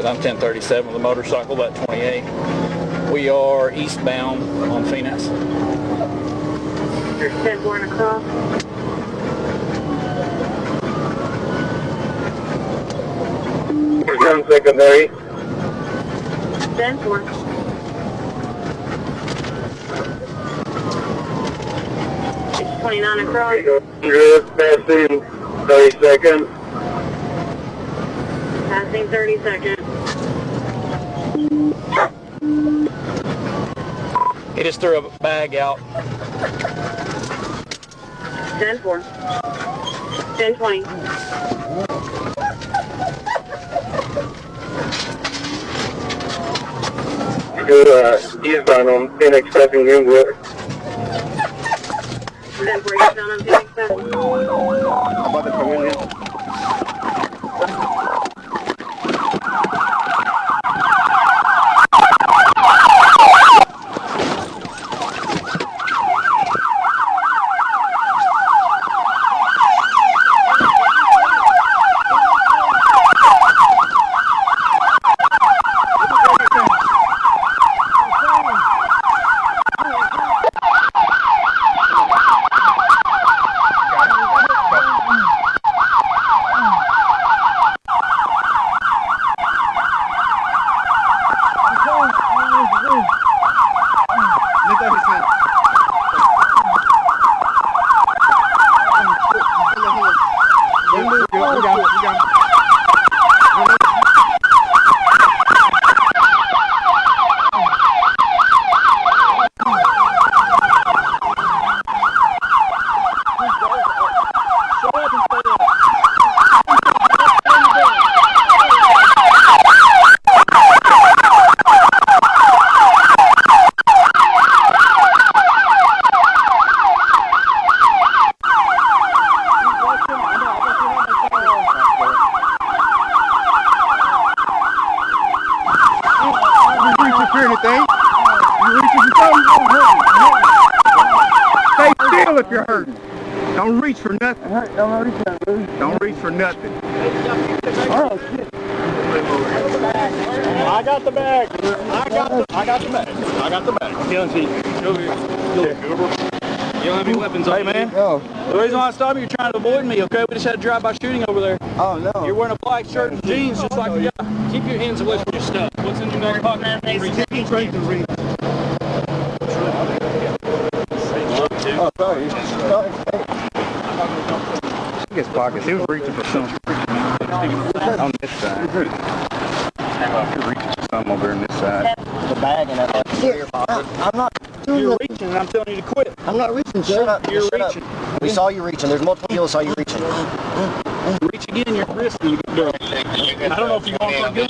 said, I'm 1037 with a motorcycle, about 28. We are eastbound on Phoenix. You're 10-4 across. Come secondary. 10-4. It's 29 across. Passing 30 seconds. Passing 30 seconds. He just threw a bag out. 10-4. 10-20. Eastbound on Phoenix passing Greenwood. 10-4 eastbound on Phoenix. How about the pavilion? If you're hurting. Don't reach for nothing. Don't reach for nothing. Oh, shit. I got the bag. I got the bag. I got the bag. TNT. Go here. You don't have any weapons on you, man? No. The reason why I stopped you, you're trying to avoid me, okay? We just had a drive-by shooting over there. Oh, no. You're wearing a black shirt and jeans just like the guy. Keep your hands away from your stuff. What's in your back pocket? Oh, sorry. His pockets. He was reaching for something on this side. He was reaching for something over on this side. The bag and that. I'm not. You're reaching, and I'm telling you to quit. I'm not reaching. Shut up. You're Shut reaching. Up. We saw you reaching. There's multiple people saw you reaching. Reach again, your wrist is good girl. I don't know if you're going for a gun.